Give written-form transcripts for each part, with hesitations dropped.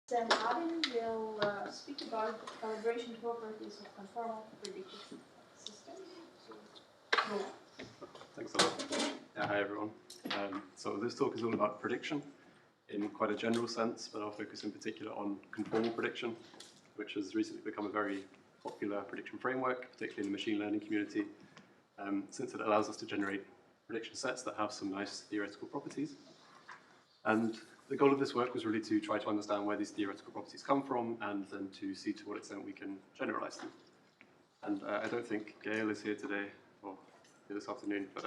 Sam Adin will speak about the calibration properties of conformal predictive systems. Thanks a lot. Yeah, hi everyone. So this talk is all about prediction in quite a general sense, but I'll focus in particular on conformal prediction, which has recently become a very popular prediction framework, particularly in the machine learning community, since it allows us to generate prediction sets that have some nice theoretical properties. And the goal of this work was really to try to understand where these theoretical properties come from and then to see to what extent we can generalize them. And I don't think Gail is here today, or here this afternoon, but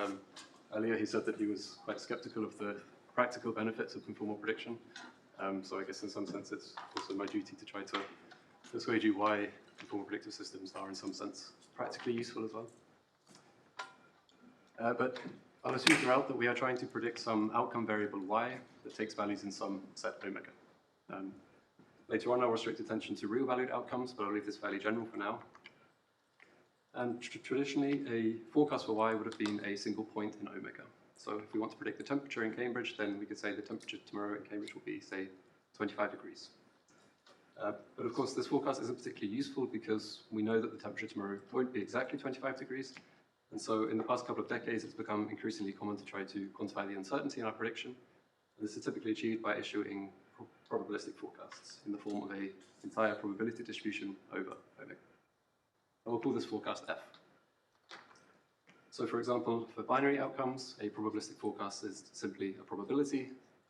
earlier he said that he was quite skeptical of the practical benefits of conformal prediction. So I guess in some sense it's also my duty to try to persuade you why conformal predictive systems are in some sense practically useful as well. But I'll assume throughout that we are trying to predict some outcome variable y that takes values in some set omega. Later on I'll restrict attention to real valued outcomes, but I'll leave this fairly general for now. And traditionally, a forecast for y would have been a single point in omega. So if we want to predict the temperature in Cambridge, then we could say the temperature tomorrow in Cambridge will be, say, 25 degrees. But of course, this forecast isn't particularly useful because we know that the temperature tomorrow won't be exactly 25 degrees. And so in the past couple of decades, it's become increasingly common to try to quantify the uncertainty in our prediction. And this is typically achieved by issuing probabilistic forecasts in the form of an entire probability distribution over omega. And we'll call this forecast F. So for example, for binary outcomes, a probabilistic forecast is simply a probability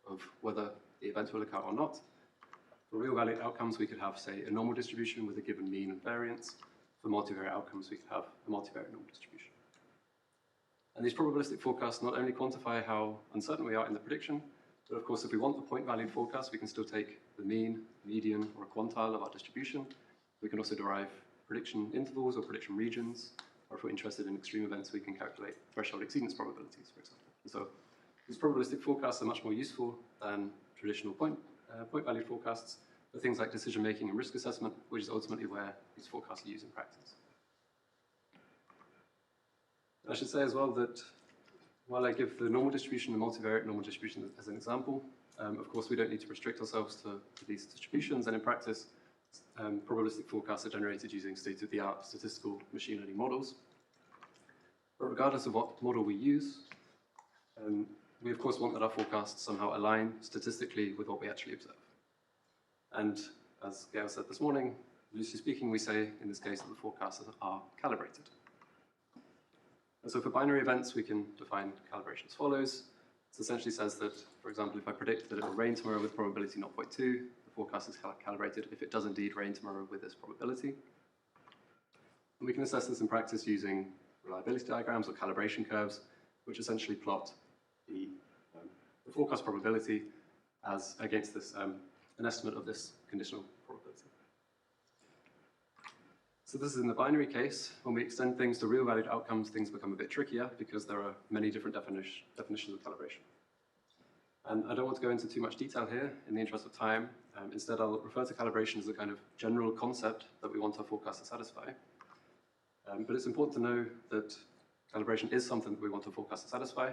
of whether the event will occur or not. For real valued outcomes, we could have, say, a normal distribution with a given mean and variance. For multivariate outcomes, we could have a multivariate normal distribution. And these probabilistic forecasts not only quantify how uncertain we are in the prediction, but of course, if we want the point-valued forecast, we can still take the mean, median, or a quantile of our distribution. We can also derive prediction intervals or prediction regions, or if we're interested in extreme events, we can calculate threshold exceedance probabilities, for example. And so these probabilistic forecasts are much more useful than traditional point-valued forecasts for things like decision-making and risk assessment, which is ultimately where these forecasts are used in practice. I should say as well that while I give the normal distribution and multivariate normal distribution as an example, of course we don't need to restrict ourselves to these distributions, and in practice probabilistic forecasts are generated using state-of-the-art statistical machine learning models. But regardless of what model we use, we of course want that our forecasts somehow align statistically with what we actually observe. And as Gail said this morning, loosely speaking, we say in this case that the forecasts are calibrated. And so for binary events, we can define calibration as follows. It essentially says that, for example, if I predict that it will rain tomorrow with probability 0.2, the forecast is calibrated if it does indeed rain tomorrow with this probability. And we can assess this in practice using reliability diagrams or calibration curves, which essentially plot the forecast probability as against this, an estimate of this conditional probability. So this is in the binary case. When we extend things to real-valued outcomes, things become a bit trickier because there are many different definitions of calibration. And I don't want to go into too much detail here in the interest of time. Instead, I'll refer to calibration as a kind of general concept that we want our forecast to satisfy. But it's important to know that calibration is something that we want our forecast to satisfy.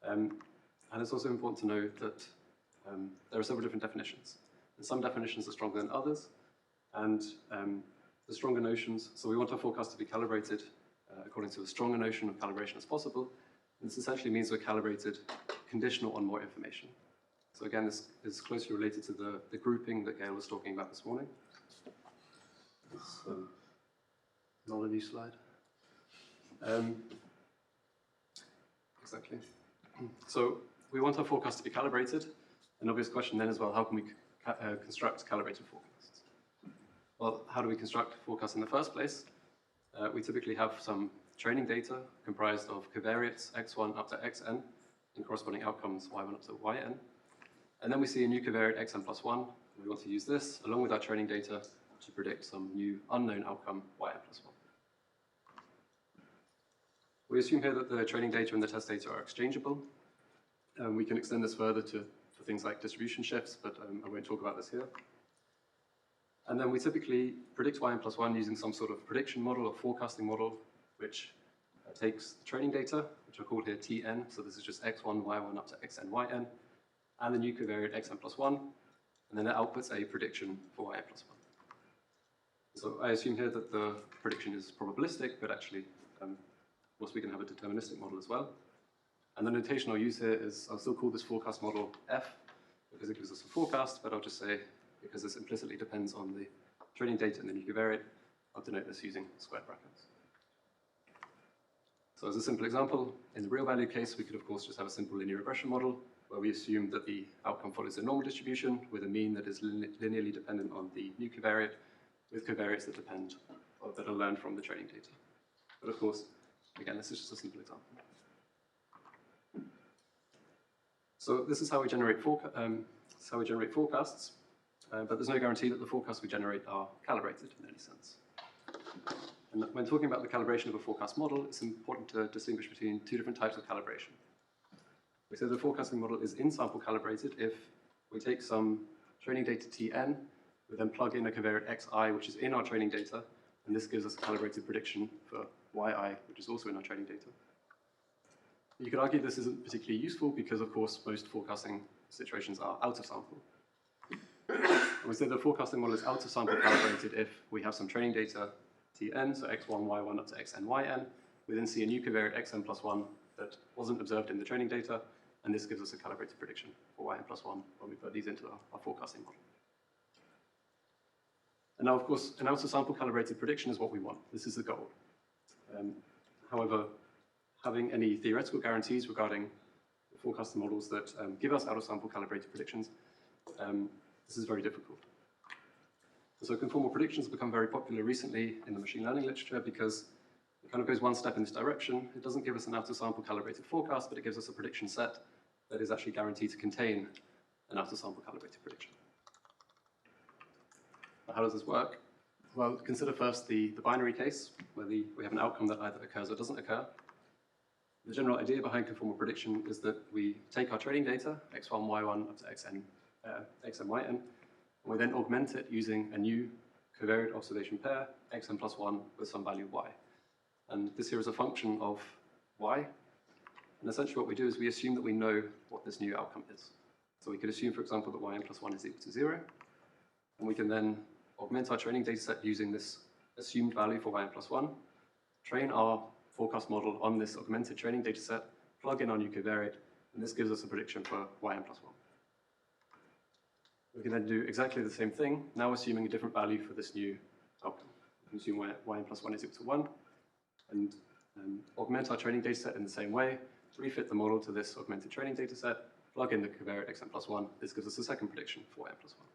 And it's also important to know that there are several different definitions. And some definitions are stronger than others. And the stronger notions, so we want our forecast to be calibrated according to as strong a notion of calibration as possible. And this essentially means we're calibrated conditional on more information. So again, this is closely related to the grouping that Gail was talking about this morning. It's not a new slide. Exactly. So we want our forecast to be calibrated. An obvious question then as well, how can we construct calibrated forecasts? Well, how do we construct forecasts in the first place? We typically have some training data comprised of covariates x1 up to xn and corresponding outcomes y1 up to yn. And then we see a new covariate xn plus 1. And we want to use this along with our training data to predict some new unknown outcome yn plus 1. We assume here that the training data and the test data are exchangeable. We can extend this further for things like distribution shifts, but I won't talk about this here. And then we typically predict yn plus 1 using some sort of prediction model or forecasting model, which takes the training data, which are called here Tn, so this is just x1, y1 up to xn, yn, and the new covariate xn plus 1. and then it outputs a prediction for yn plus 1. So I assume here that the prediction is probabilistic, but actually, of course, we can have a deterministic model as well. And the notation I'll use here is, I'll still call this forecast model F, because it gives us a forecast, but I'll just say, because this implicitly depends on the training data and the nucleovariate, I'll denote this using square brackets. So as a simple example, in the real value case, we could of course just have a simple linear regression model, where we assume that the outcome follows a normal distribution with a mean that is linearly dependent on the nucleovariate, with covariates that depend, or that are learned from the training data. But of course, again, this is just a simple example. So this is how we generate forecasts, but there's no guarantee that the forecasts we generate are calibrated in any sense. And when talking about the calibration of a forecast model, it's important to distinguish between two different types of calibration. We say the forecasting model is in-sample calibrated if we take some training data Tn, we then plug in a covariate xi, which is in our training data, and this gives us a calibrated prediction for yi, which is also in our training data. You could argue this isn't particularly useful because, of course, most forecasting situations are out of sample. We say the forecasting model is out of sample calibrated if we have some training data Tn, so x1, y1 up to xn, yn. We then see a new covariate xn plus 1 that wasn't observed in the training data, and this gives us a calibrated prediction for yn plus 1 when we put these into our forecasting model. And now, of course, an out-of-sample calibrated prediction is what we want. This is the goal. However, having any theoretical guarantees regarding the forecasting models that give us out-of-sample calibrated predictions, this is very difficult. So conformal predictions have become very popular recently in the machine learning literature because it kind of goes one step in this direction. It doesn't give us an out-of-sample calibrated forecast, but it gives us a prediction set that is actually guaranteed to contain an out-of-sample calibrated prediction. How does this work? Well, consider first the binary case, where we have an outcome that either occurs or doesn't occur. The general idea behind conformal prediction is that we take our training data, x1, y1 up to xn, yn, and we then augment it using a new covariate observation pair, xn plus 1, with some value y. And this here is a function of y. And essentially what we do is we assume that we know what this new outcome is. So we could assume, for example, that yn plus 1 is equal to 0. And we can then augment our training data set using this assumed value for yn plus 1, train our forecast model on this augmented training data set, plug in our new covariate, and this gives us a prediction for yn plus 1. We can then do exactly the same thing, now assuming a different value for this new outcome. We can assume yn plus 1 is equal to 1, and augment our training data set in the same way, refit the model to this augmented training data set, plug in the covariate xn plus 1, this gives us a second prediction for yn plus 1.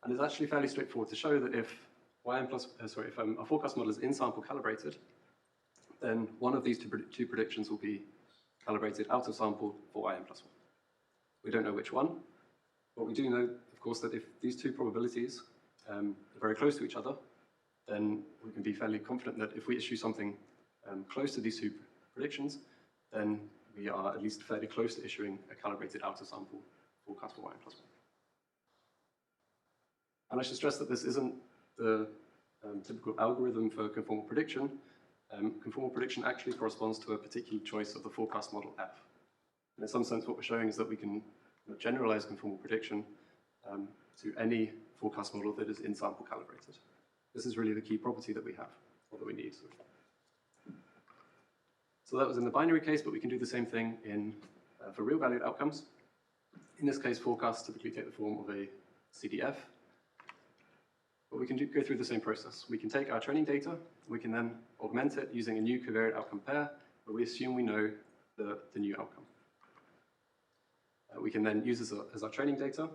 And it's actually fairly straightforward to show that if a forecast model is in-sample calibrated, then one of these two predictions will be calibrated out of sample for yn plus 1. We don't know which one, but we do know, of course, that if these two probabilities are very close to each other, then we can be fairly confident that if we issue something close to these two predictions, then we are at least fairly close to issuing a calibrated out of sample forecast for yn plus 1. And I should stress that this isn't the typical algorithm for conformal prediction. Conformal prediction actually corresponds to a particular choice of the forecast model F. And in some sense, what we're showing is that we can generalize conformal prediction to any forecast model that is in-sample calibrated. This is really the key property that we have, or that we need. So that was in the binary case, but we can do the same thing for real-valued outcomes. In this case, forecasts typically take the form of a CDF. But we can go through the same process. We can take our training data, we can then augment it using a new covariate outcome pair, where we assume we know the new outcome. We can then use this as our training data,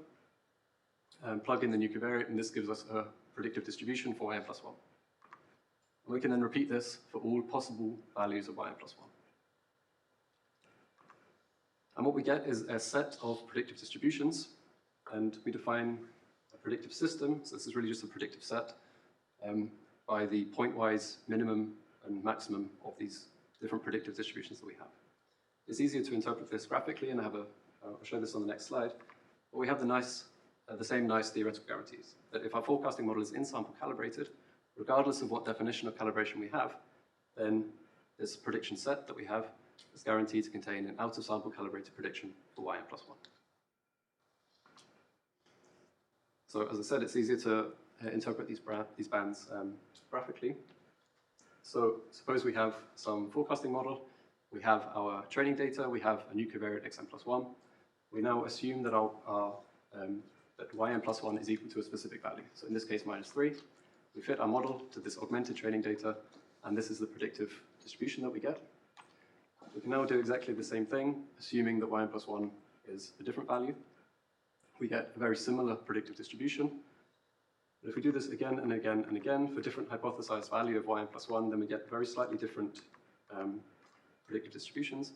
plug in the new covariate, and this gives us a predictive distribution for yn plus 1. And we can then repeat this for all possible values of yn plus 1. And what we get is a set of predictive distributions, and we define predictive system, so this is really just a predictive set, by the pointwise minimum and maximum of these different predictive distributions that we have. It's easier to interpret this graphically, and I'll show this on the next slide, but we have the same nice theoretical guarantees, that if our forecasting model is in-sample calibrated, regardless of what definition of calibration we have, then this prediction set that we have is guaranteed to contain an out-of-sample calibrated prediction for yn plus 1. So as I said, it's easier to interpret these bands graphically. So suppose we have some forecasting model, we have our training data, we have a new covariate xn+1. We now assume that that yn+1 is equal to a specific value. So in this case, -3. We fit our model to this augmented training data, and this is the predictive distribution that we get. We can now do exactly the same thing, assuming that yn+1 is a different value. We get a very similar predictive distribution. But if we do this again and again and again for different hypothesized value of yn+1, then we get very slightly different predictive distributions.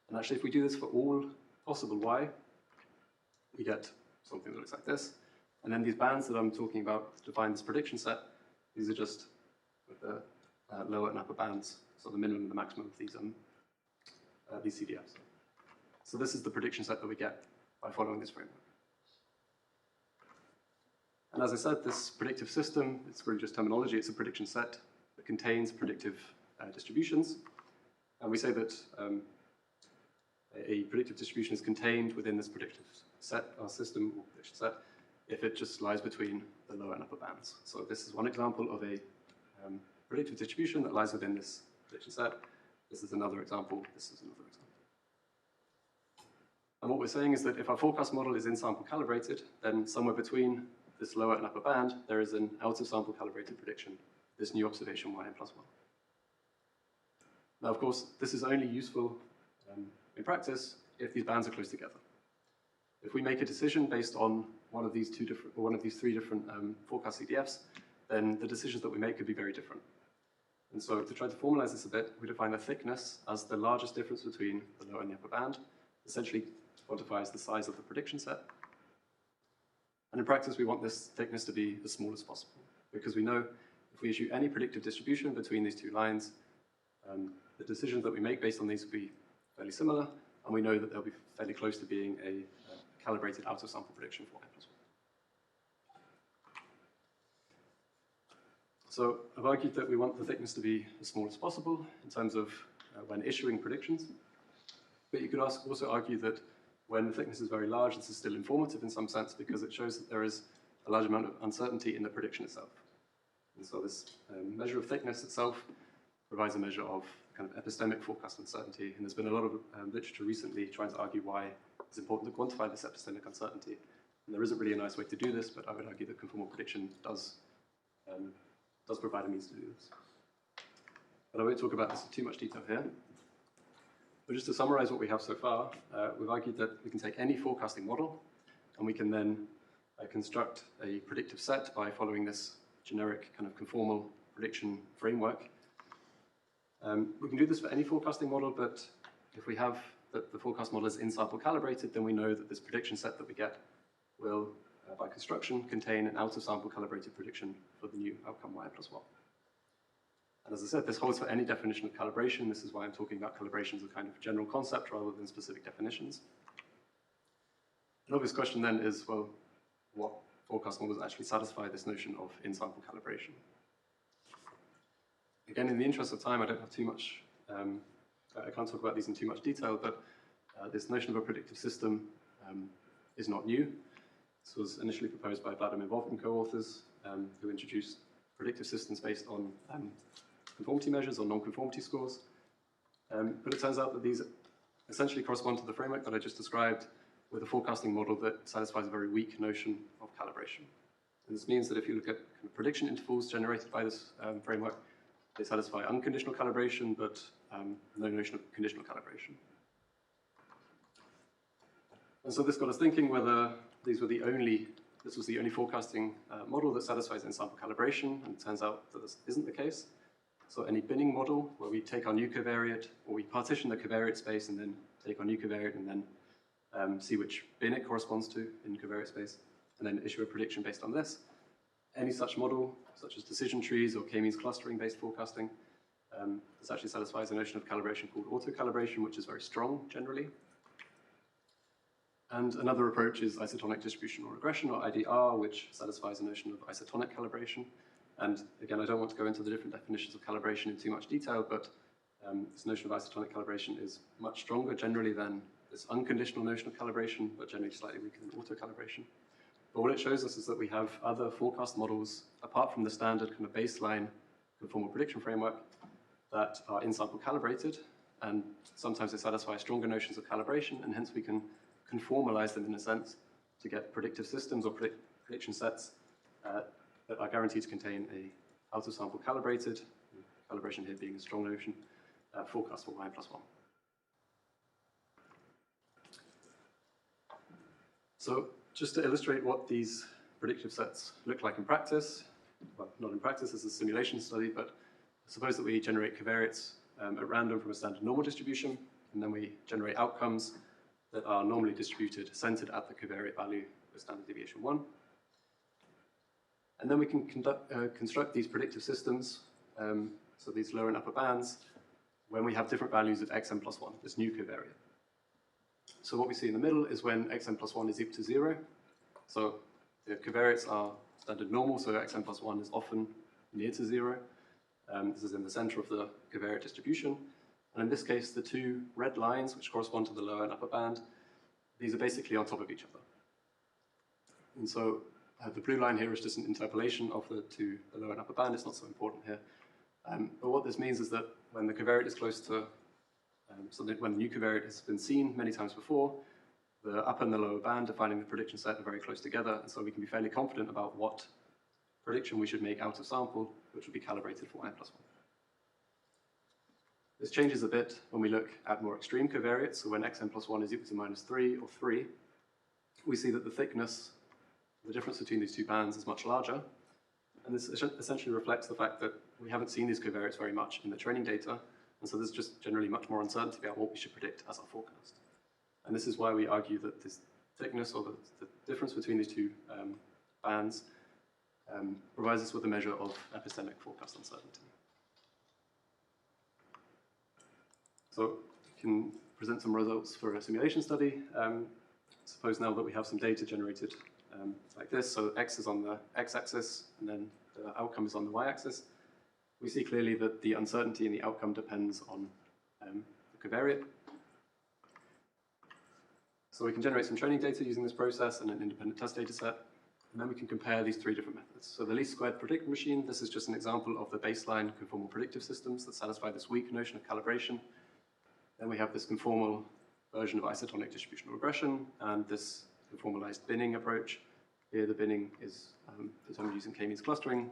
And actually, if we do this for all possible y, we get something that looks like this. And then these bands that I'm talking about to define this prediction set, these are just with the lower and upper bands, so the minimum and the maximum of these CDFs. So this is the prediction set that we get by following this framework. And as I said, this predictive system, it's really just terminology, it's a prediction set that contains predictive distributions. And we say that a predictive distribution is contained within this predictive set, or system, or prediction set, if it just lies between the lower and upper bands. So this is one example of a predictive distribution that lies within this prediction set. This is another example, this is another example. And what we're saying is that if our forecast model is in-sample calibrated, then somewhere between this lower and upper band, there is an out-of-sample calibrated prediction, this new observation yn+1. Now, of course, this is only useful in practice if these bands are close together. If we make a decision based on one of these three different forecast CDFs, then the decisions that we make could be very different. And so to try to formalize this a bit, we define the thickness as the largest difference between the lower and the upper band, essentially quantifies the size of the prediction set. And in practice, we want this thickness to be as small as possible, because we know if we issue any predictive distribution between these two lines, the decisions that we make based on these will be fairly similar, and we know that they'll be fairly close to being a calibrated out-of-sample prediction for yn+1. So I've argued that we want the thickness to be as small as possible in terms of when issuing predictions, but you could also argue that when the thickness is very large, this is still informative in some sense because it shows that there is a large amount of uncertainty in the prediction itself. And so this measure of thickness itself provides a measure of kind of epistemic forecast uncertainty, and there's been a lot of literature recently trying to argue why it's important to quantify this epistemic uncertainty. And there isn't really a nice way to do this, but I would argue that conformal prediction does provide a means to do this. But I won't talk about this in too much detail here. But just to summarize what we have so far, we've argued that we can take any forecasting model, and we can then construct a predictive set by following this generic kind of conformal prediction framework. We can do this for any forecasting model, but if we have that the forecast model is in-sample calibrated, then we know that this prediction set that we get will, by construction, contain an out-of-sample calibrated prediction for the new outcome yn+1. And as I said, this holds for any definition of calibration. This is why I'm talking about calibration as a kind of general concept rather than specific definitions. An obvious question then is, well, what forecast models actually satisfy this notion of in-sample calibration? Again, in the interest of time, I don't have too much, I can't talk about these in too much detail, but this notion of a predictive system is not new. This was initially proposed by Vladimir Vov and co-authors who introduced predictive systems based on conformity measures or non-conformity scores. But it turns out that these essentially correspond to the framework that I just described with a forecasting model that satisfies a very weak notion of calibration. And this means that if you look at kind of prediction intervals generated by this framework, they satisfy unconditional calibration, but no notion of conditional calibration. And so this got us thinking whether this was the only forecasting model that satisfies in-sample calibration, and it turns out that this isn't the case. So any binning model where we take our new covariate, or we partition the covariate space and then take our new covariate and then see which bin it corresponds to in covariate space, and then issue a prediction based on this. Any such model, such as decision trees or k-means clustering-based forecasting, this actually satisfies a notion of calibration called auto-calibration, which is very strong generally. And another approach is isotonic distributional regression, or IDR, which satisfies a notion of isotonic calibration. And again, I don't want to go into the different definitions of calibration in too much detail, but this notion of isotonic calibration is much stronger generally than this unconditional notion of calibration, but generally slightly weaker than auto-calibration. But what it shows us is that we have other forecast models, apart from the standard kind of baseline conformal prediction framework, that are in-sample calibrated, and sometimes they satisfy stronger notions of calibration, and hence we can conformalize them in a sense to get predictive systems or prediction sets that are guaranteed to contain a out-of-sample calibrated, calibration here being a strong notion, forecast for y+1. So just to illustrate what these predictive sets look like in practice, well, not in practice, this is a simulation study, but suppose that we generate covariates at random from a standard normal distribution, and then we generate outcomes that are normally distributed, centered at the covariate value with standard deviation 1. And then we can construct these predictive systems, so these lower and upper bands, when we have different values of xn+1, this new covariate. So what we see in the middle is when xn+1 is equal to 0. So the covariates are standard normal, so xn+1 is often near to 0. This is in the center of the covariate distribution. And in this case, the two red lines, which correspond to the lower and upper band, these are basically on top of each other. And so the blue line here is just an interpolation of the lower and upper band. It's not so important here. But what this means is that when the covariate is close to, so that when the new covariate has been seen many times before, the upper and the lower band defining the prediction set are very close together, and so we can be fairly confident about what prediction we should make out of sample, which will be calibrated for y+1. This changes a bit when we look at more extreme covariates, so when xn+1 is equal to -3 or 3, we see that the thickness, the difference between these two bands is much larger, and this essentially reflects the fact that we haven't seen these covariates very much in the training data, and so there's just generally much more uncertainty about what we should predict as our forecast. And this is why we argue that this thickness, or the difference between these two bands, provides us with a measure of epistemic forecast uncertainty. So we can present some results for a simulation study. Suppose now that we have some data generated like this, so x is on the x-axis, and then the outcome is on the y-axis. We see clearly that the uncertainty in the outcome depends on the covariate. So we can generate some training data using this process and an independent test data set, and then we can compare these three different methods. So the least squared predictive machine, this is just an example of the baseline conformal predictive systems that satisfy this weak notion of calibration. Then we have this conformal version of isotonic distributional regression and this conformalized binning approach. Here the binning is determined using k-means clustering.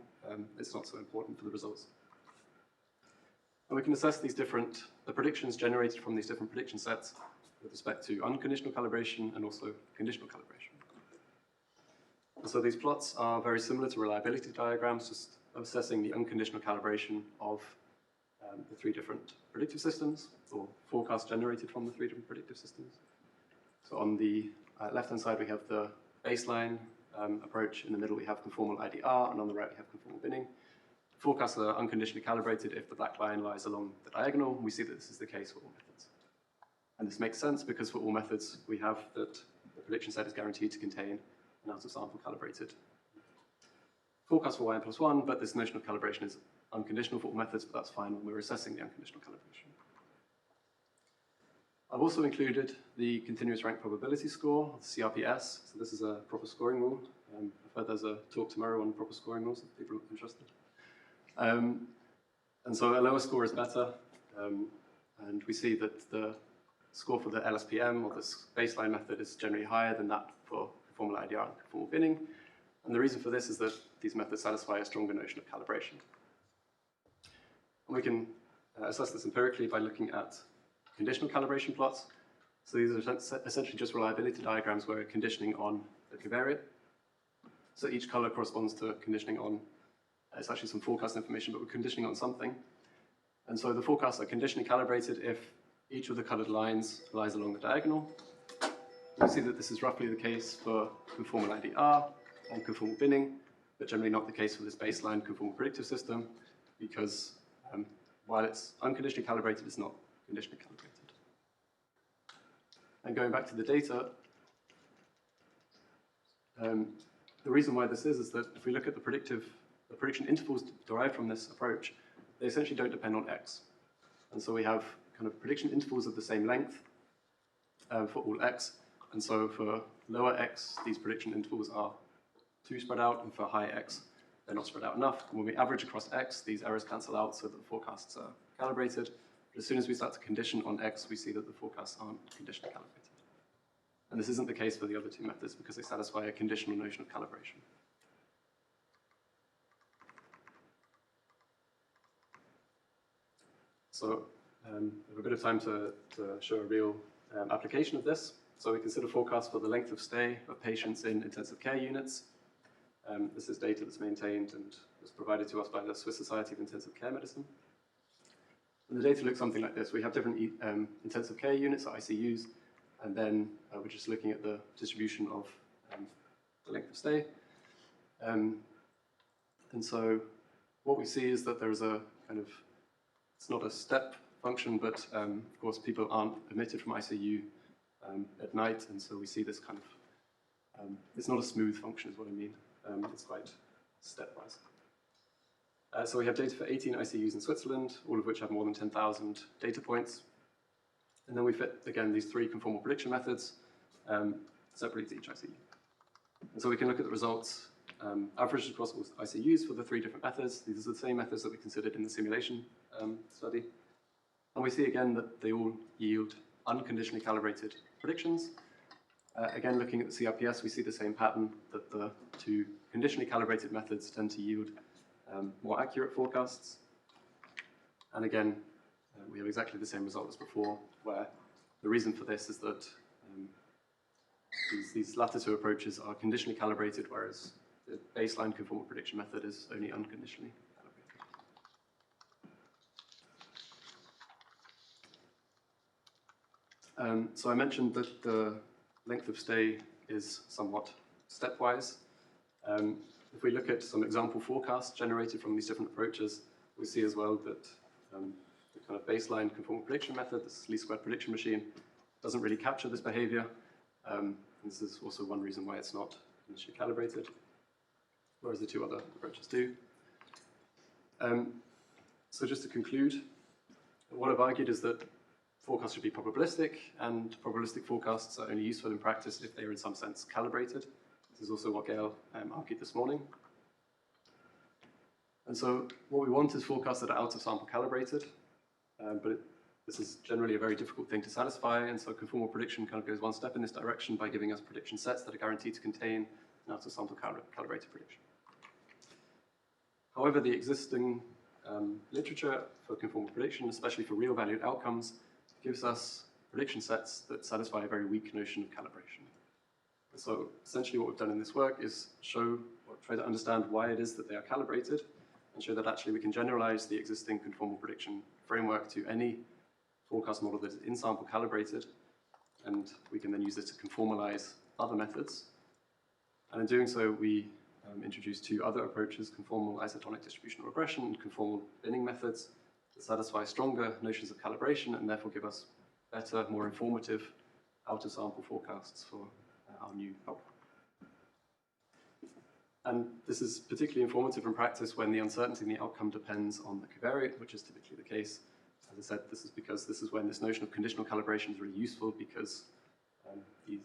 It's not so important for the results. And we can assess these the predictions generated from these different prediction sets with respect to unconditional calibration and also conditional calibration. And so these plots are very similar to reliability diagrams, just assessing the unconditional calibration of the three different predictive systems, or forecasts generated from the three different predictive systems. So on the left-hand side, we have the baseline approach. In the middle, we have conformal IDR, and on the right, we have conformal binning. Forecasts are unconditionally calibrated if the black line lies along the diagonal. We see that this is the case for all methods. And this makes sense because for all methods, we have that the prediction set is guaranteed to contain an out-of-sample calibrated forecast for y+1, but this notion of calibration is unconditional for all methods, but that's fine when we're assessing the unconditional calibration. I've also included the continuous rank probability score, CRPS. So this is a proper scoring rule. I've heard there's a talk tomorrow on proper scoring rules if people are interested. And so a lower score is better. And we see that the score for the LSPM, or this baseline method, is generally higher than that for conformal IDR and conformal binning. And the reason for this is that these methods satisfy a stronger notion of calibration. And we can assess this empirically by looking at conditional calibration plots. So these are essentially just reliability diagrams where we're conditioning on the covariate. So each color corresponds to conditioning on, it's actually some forecast information, but we're conditioning on something. And so the forecasts are conditionally calibrated if each of the colored lines lies along the diagonal. We see that this is roughly the case for conformal IDR and conformal binning, but generally not the case for this baseline conformal predictive system, because while it's unconditionally calibrated, it's not conditionally calibrated. And going back to the data, the reason why this is that if we look at the prediction intervals derived from this approach, they essentially don't depend on x. And so we have kind of prediction intervals of the same length for all x. And so for lower x, these prediction intervals are too spread out, and for high X, they're not spread out enough. And when we average across X, these errors cancel out so that the forecasts are calibrated. But as soon as we start to condition on X, we see that the forecasts aren't conditionally calibrated. And this isn't the case for the other two methods because they satisfy a conditional notion of calibration. So we have a bit of time to show a real application of this. So we consider forecasts for the length of stay of patients in intensive care units. This is data that's maintained and was provided to us by the Swiss Society of Intensive Care Medicine. And the data looks something like this. We have different intensive care units, or ICUs, and then we're just looking at the distribution of the length of stay. And so what we see is that there's a kind of, it's not a step function, but of course people aren't admitted from ICU at night, and so we see this kind of, it's not a smooth function is what I mean. It's quite stepwise. So we have data for 18 ICUs in Switzerland, all of which have more than 10,000 data points. And then we fit, again, these three conformal prediction methods separately to each ICU. And so we can look at the results averaged across all ICUs for the three different methods. These are the same methods that we considered in the simulation study. And we see again that they all yield unconditionally calibrated predictions. Again, looking at the CRPS, we see the same pattern, that the two conditionally calibrated methods tend to yield more accurate forecasts. And again, we have exactly the same result as before, where the reason for this is that these latter two approaches are conditionally calibrated, whereas the baseline conformal prediction method is only unconditionally calibrated. So I mentioned that the length of stay is somewhat stepwise. If we look at some example forecasts generated from these different approaches, we see as well that the kind of baseline conformal prediction method, this least squared prediction machine, doesn't really capture this behavior. This is also one reason why it's not initially calibrated, whereas the two other approaches do. So just to conclude, what I've argued is that forecasts should be probabilistic, and probabilistic forecasts are only useful in practice if they are in some sense calibrated. This is also what Gail argued this morning. And so what we want is forecasts that are out of sample calibrated, but this is generally a very difficult thing to satisfy, and so conformal prediction kind of goes one step in this direction by giving us prediction sets that are guaranteed to contain an out of sample calibrated prediction. However, the existing literature for conformal prediction, especially for real valued outcomes, gives us prediction sets that satisfy a very weak notion of calibration. So essentially what we've done in this work is show, or try to understand why it is that they are calibrated, and show that actually we can generalize the existing conformal prediction framework to any forecast model that is in-sample calibrated, and we can then use this to conformalize other methods. And in doing so, we introduce two other approaches, conformal isotonic distributional regression and conformal binning methods, that satisfy stronger notions of calibration and therefore give us better, more informative out-of-sample forecasts for our new output. And this is particularly informative in practice when the uncertainty in the outcome depends on the covariate, which is typically the case. As I said, this is because this is when this notion of conditional calibration is really useful, because these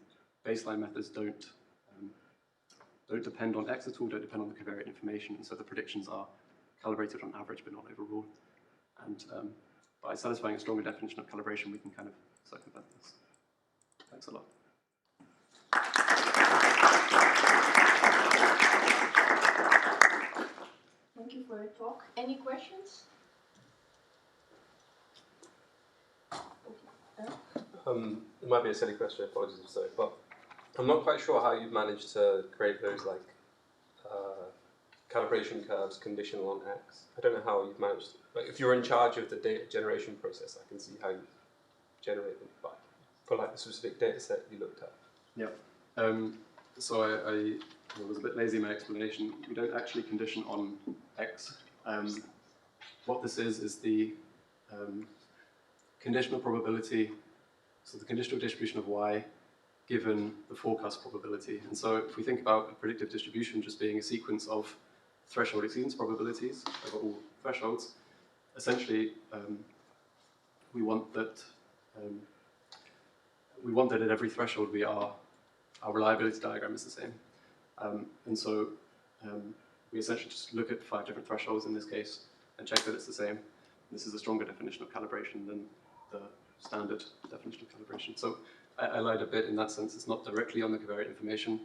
baseline methods don't depend on X at all, don't depend on the covariate information, and so the predictions are calibrated on average but not overall. And by satisfying a stronger definition of calibration, we can kind of circumvent this. Thanks a lot. Thank you for your talk. Any questions? It might be a silly question, apologies if so, but I'm not quite sure how you've managed to create those calibration curves conditional on X. I don't know how you've managed to, if you're in charge of the data generation process, I can see how you generate them, but for the specific data set you looked at. Yeah. So I was a bit lazy in my explanation. We don't actually condition on X. What this is the conditional probability, so the conditional distribution of Y given the forecast probability. And so if we think about a predictive distribution just being a sequence of threshold exceedance probabilities over all thresholds, essentially we want that at every threshold our reliability diagram is the same. And so we essentially just look at 5 different thresholds in this case and check that it's the same. This is a stronger definition of calibration than the standard definition of calibration. So I lied a bit in that sense. It's not directly on the covariate information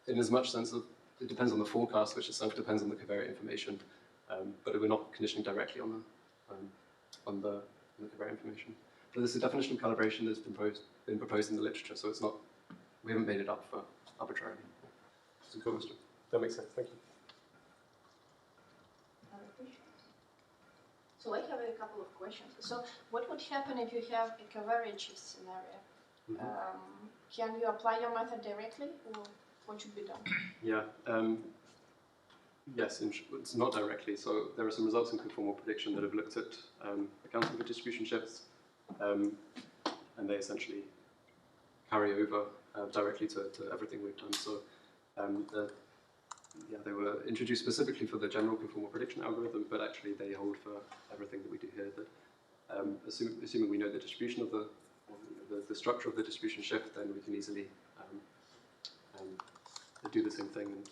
in as much sense that it depends on the forecast, which itself depends on the covariate information, but we're not conditioning directly on the covariate information. But this is a definition of calibration that's been proposed in the literature, so it's not, we haven't made it up for arbitrarily. It's a good question. That makes sense. Thank you. Other questions? So I have a couple of questions. So what would happen if you have a covariate shift scenario? Can you apply your method directly, or what should be done? Yeah. Yes, it's not directly. So there are some results in conformal prediction that have looked at accounting for distribution shifts, and they essentially carry over directly to everything we've done. So they were introduced specifically for the general conformal prediction algorithm, but actually they hold for everything that we do here. That assuming we know the distribution of the structure of the distribution shift, then we can easily do the same thing and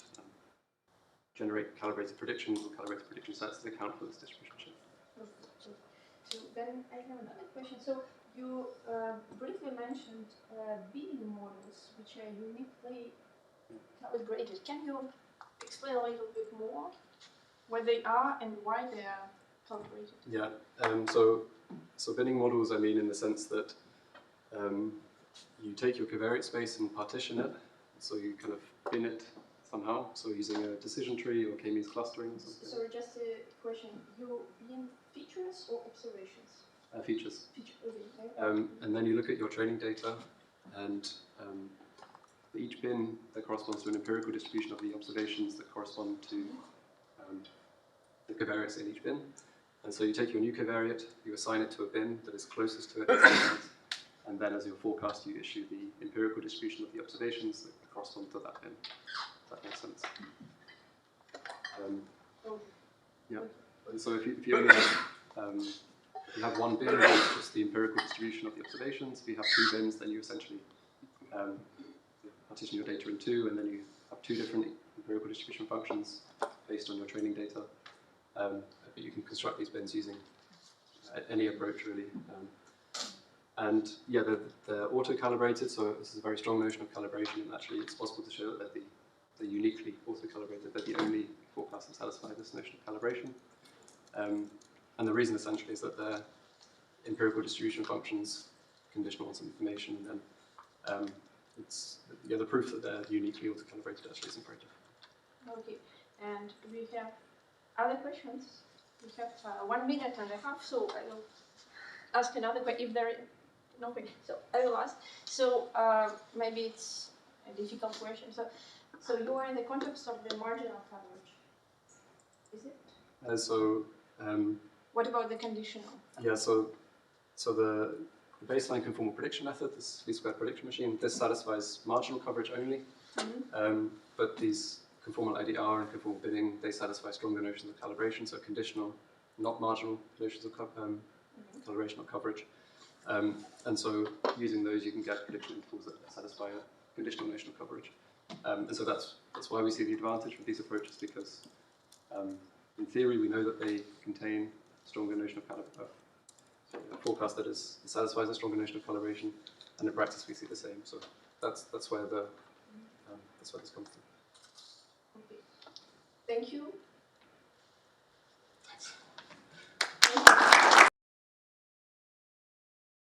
generate calibrated predictions or calibrated prediction sets that account for this distribution shift. Okay. So then I have another question. So you briefly mentioned bidding models, which are uniquely calibrated. Can you explain a little bit more what they are and why they are calibrated? Yeah. So binning models, I mean, in the sense that you take your covariate space and partition it. So you kind of bin it somehow. So using a decision tree or k-means clustering or something. So just a question: you bin features or observations? Features. Okay. And then you look at your training data, and for each bin that corresponds to an empirical distribution of the observations that correspond to the covariates in each bin. And so you take your new covariate, you assign it to a bin that is closest to it, and then as your forecast, you issue the empirical distribution of the observations that correspond to that bin. If that makes sense. Yeah. And so if you only have if you have one bin, that's just the empirical distribution of the observations. If you have 2 bins, then you essentially partition your data in 2, and then you have 2 different empirical distribution functions based on your training data. But you can construct these bins using any approach, really. And yeah, they're auto-calibrated, so this is a very strong notion of calibration, and actually it's possible to show that they're uniquely auto-calibrated. They're the only forecasts that satisfy this notion of calibration. And the reason essentially is that they're empirical distribution functions conditional on some information, and the proof that they're uniquely auto-calibrated actually isn't very difficult. Okay, and we have other questions. We have 1 minute and a half, so I will ask another question if there is no question. So I will ask. So maybe it's a difficult question. So you are in the context of the marginal coverage, is it? What about the conditional? Yeah, so the baseline conformal prediction method, this least squared prediction machine, this satisfies marginal coverage only, but these conformal IDR and conformal binning, they satisfy stronger notions of calibration, so conditional, not marginal notions of calibration or coverage. And so using those, you can get prediction intervals that satisfy a conditional notion of coverage. And so that's why we see the advantage with these approaches, because in theory, we know that they contain a stronger notion of calibration, a forecast that satisfies a stronger notion of calibration, and in practice we see the same. So that's where this comes from. Okay. Thank you.